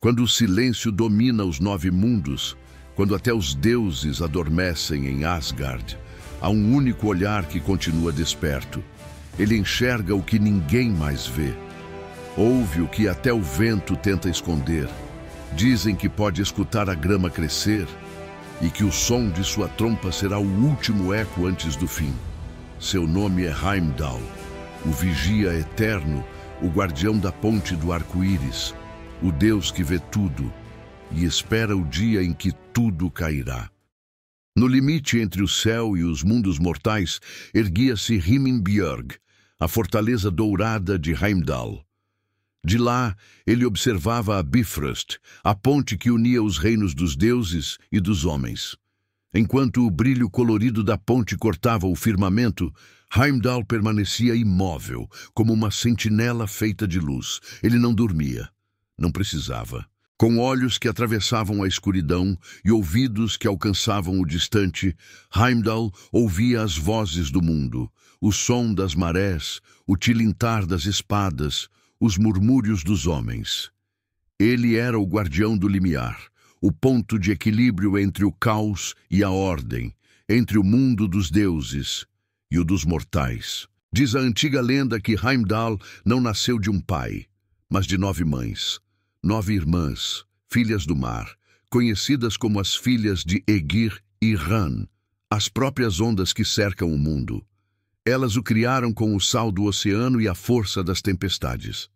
Quando o silêncio domina os 9 mundos, quando até os deuses adormecem em Asgard, há um único olhar que continua desperto. Ele enxerga o que ninguém mais vê. Ouve o que até o vento tenta esconder. Dizem que pode escutar a grama crescer e que o som de sua trompa será o último eco antes do fim. Seu nome é Heimdall, o vigia eterno, o guardião da ponte do arco-íris, o Deus que vê tudo e espera o dia em que tudo cairá. No limite entre o céu e os mundos mortais, erguia-se Himinbjörg, a fortaleza dourada de Heimdall. De lá, ele observava a Bifrost, a ponte que unia os reinos dos deuses e dos homens. Enquanto o brilho colorido da ponte cortava o firmamento, Heimdall permanecia imóvel, como uma sentinela feita de luz. Ele não dormia. Não precisava. Com olhos que atravessavam a escuridão e ouvidos que alcançavam o distante, Heimdall ouvia as vozes do mundo, o som das marés, o tilintar das espadas, os murmúrios dos homens. Ele era o guardião do limiar, o ponto de equilíbrio entre o caos e a ordem, entre o mundo dos deuses e o dos mortais. Diz a antiga lenda que Heimdall não nasceu de um pai, mas de 9 mães, 9 irmãs, filhas do mar, conhecidas como as filhas de Egir e Ran, as próprias ondas que cercam o mundo. Elas o criaram com o sal do oceano e a força das tempestades.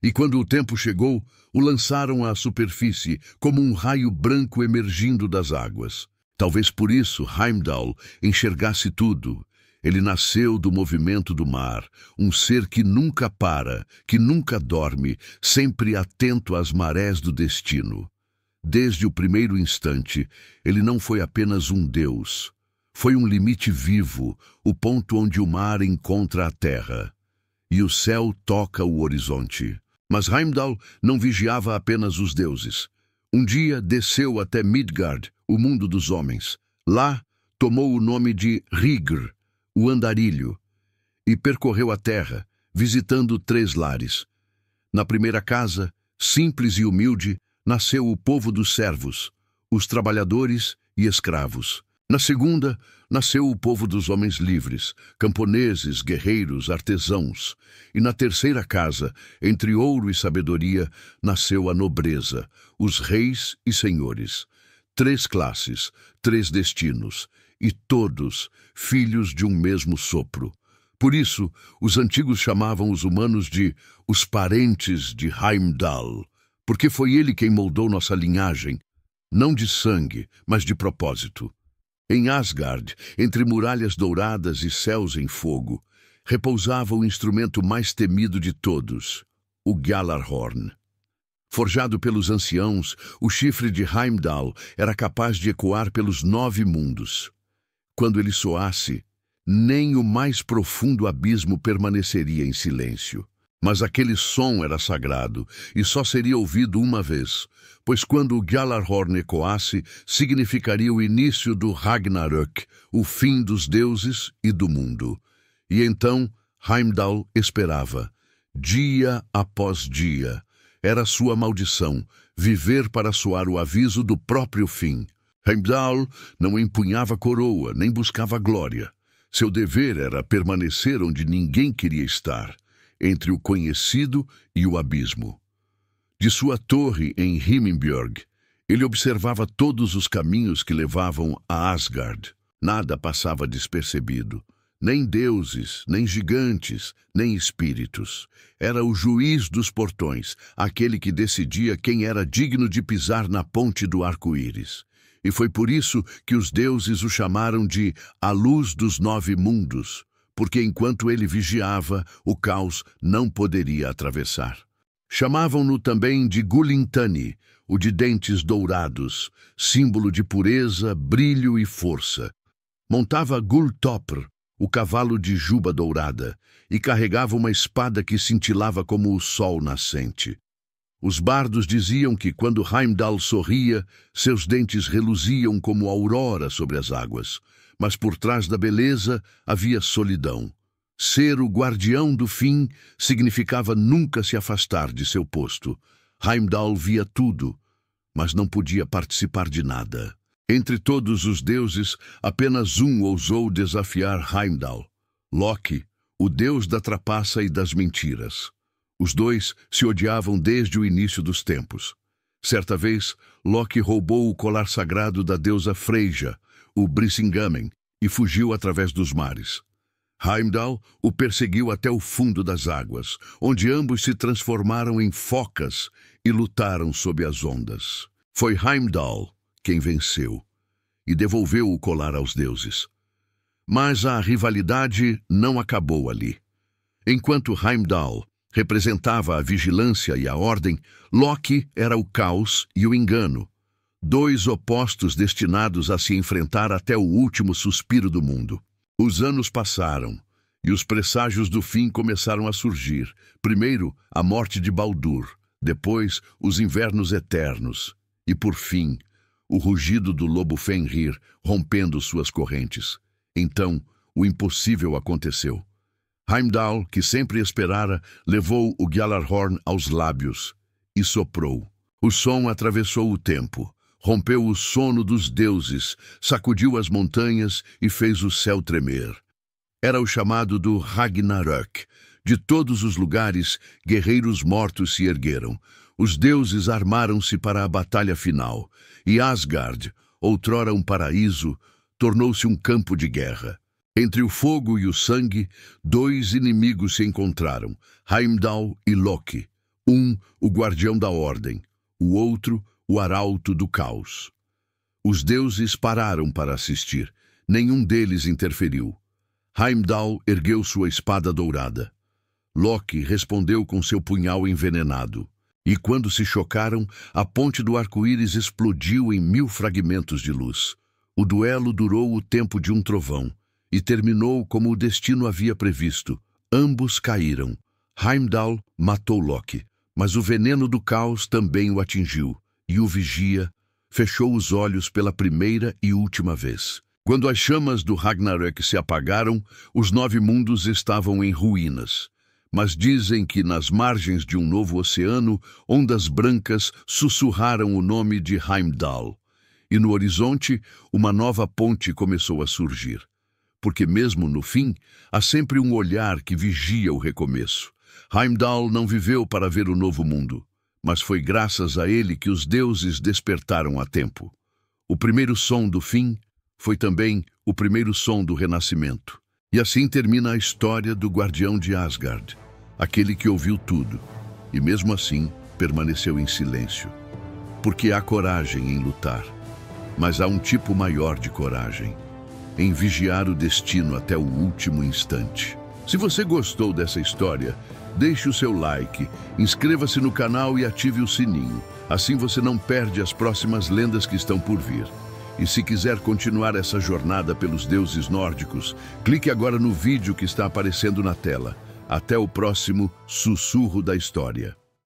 E quando o tempo chegou, o lançaram à superfície, como um raio branco emergindo das águas. Talvez por isso Heimdall enxergasse tudo. Ele nasceu do movimento do mar, um ser que nunca para, que nunca dorme, sempre atento às marés do destino. Desde o primeiro instante, ele não foi apenas um deus. Foi um limite vivo, o ponto onde o mar encontra a terra. E o céu toca o horizonte. Mas Heimdall não vigiava apenas os deuses. Um dia desceu até Midgard, o mundo dos homens. Lá, tomou o nome de Hrigr, o andarilho, e percorreu a terra, visitando 3 lares. Na primeira casa, simples e humilde, nasceu o povo dos servos, os trabalhadores e escravos. Na segunda, nasceu o povo dos homens livres, camponeses, guerreiros, artesãos. E na terceira casa, entre ouro e sabedoria, nasceu a nobreza, os reis e senhores. 3 classes, 3 destinos, e todos filhos de um mesmo sopro. Por isso, os antigos chamavam os humanos de os parentes de Heimdall, porque foi ele quem moldou nossa linhagem, não de sangue, mas de propósito. Em Asgard, entre muralhas douradas e céus em fogo, repousava o instrumento mais temido de todos, o Gjallarhorn. Forjado pelos anciãos, o chifre de Heimdall era capaz de ecoar pelos 9 mundos. Quando ele soasse, nem o mais profundo abismo permaneceria em silêncio. Mas aquele som era sagrado e só seria ouvido uma vez, pois quando o Gjallarhorn ecoasse, significaria o início do Ragnarök, o fim dos deuses e do mundo. E então Heimdall esperava, dia após dia. Era sua maldição, viver para soar o aviso do próprio fim. Heimdall não empunhava coroa, nem buscava glória. Seu dever era permanecer onde ninguém queria estar, entre o conhecido e o abismo. De sua torre em Himinbjörg, ele observava todos os caminhos que levavam a Asgard. Nada passava despercebido. Nem deuses, nem gigantes, nem espíritos. Era o juiz dos portões, aquele que decidia quem era digno de pisar na ponte do arco-íris. E foi por isso que os deuses o chamaram de a luz dos 9 mundos, porque enquanto ele vigiava, o caos não poderia atravessar. Chamavam-no também de Gulintani, o de dentes dourados, símbolo de pureza, brilho e força. Montava Gulltoppr, o cavalo de juba dourada, e carregava uma espada que cintilava como o sol nascente. Os bardos diziam que quando Heimdall sorria, seus dentes reluziam como a aurora sobre as águas. Mas por trás da beleza havia solidão. Ser o guardião do fim significava nunca se afastar de seu posto. Heimdall via tudo, mas não podia participar de nada. Entre todos os deuses, apenas um ousou desafiar Heimdall: Loki, o deus da trapaça e das mentiras. Os dois se odiavam desde o início dos tempos. Certa vez, Loki roubou o colar sagrado da deusa Freyja, o Brisingamen, e fugiu através dos mares. Heimdall o perseguiu até o fundo das águas, onde ambos se transformaram em focas e lutaram sob as ondas. Foi Heimdall quem venceu e devolveu o colar aos deuses. Mas a rivalidade não acabou ali. Enquanto Heimdall representava a vigilância e a ordem, Loki era o caos e o engano, dois opostos destinados a se enfrentar até o último suspiro do mundo. Os anos passaram, e os presságios do fim começaram a surgir. Primeiro, a morte de Baldur, depois, os invernos eternos, e, por fim, o rugido do lobo Fenrir rompendo suas correntes. Então, o impossível aconteceu. Heimdall, que sempre esperara, levou o Gjallarhorn aos lábios e soprou. O som atravessou o tempo, rompeu o sono dos deuses, sacudiu as montanhas e fez o céu tremer. Era o chamado do Ragnarök. De todos os lugares, guerreiros mortos se ergueram. Os deuses armaram-se para a batalha final, e Asgard, outrora um paraíso, tornou-se um campo de guerra. Entre o fogo e o sangue, dois inimigos se encontraram, Heimdall e Loki. Um, o guardião da ordem, o outro, o arauto do caos. Os deuses pararam para assistir. Nenhum deles interferiu. Heimdall ergueu sua espada dourada. Loki respondeu com seu punhal envenenado. E quando se chocaram, a ponte do arco-íris explodiu em 1000 fragmentos de luz. O duelo durou o tempo de um trovão e terminou como o destino havia previsto. Ambos caíram. Heimdall matou Loki, mas o veneno do caos também o atingiu, e o vigia fechou os olhos pela primeira e última vez. Quando as chamas do Ragnarök se apagaram, os 9 mundos estavam em ruínas. Mas dizem que nas margens de um novo oceano, ondas brancas sussurraram o nome de Heimdall. E no horizonte, uma nova ponte começou a surgir. Porque mesmo no fim, há sempre um olhar que vigia o recomeço. Heimdall não viveu para ver o novo mundo, mas foi graças a ele que os deuses despertaram a tempo. O primeiro som do fim foi também o primeiro som do renascimento. E assim termina a história do guardião de Asgard, aquele que ouviu tudo, e mesmo assim permaneceu em silêncio. Porque há coragem em lutar, mas há um tipo maior de coragem, em vigiar o destino até o último instante. Se você gostou dessa história, deixe o seu like, inscreva-se no canal e ative o sininho. Assim você não perde as próximas lendas que estão por vir. E se quiser continuar essa jornada pelos deuses nórdicos, clique agora no vídeo que está aparecendo na tela. Até o próximo Sussurro da História.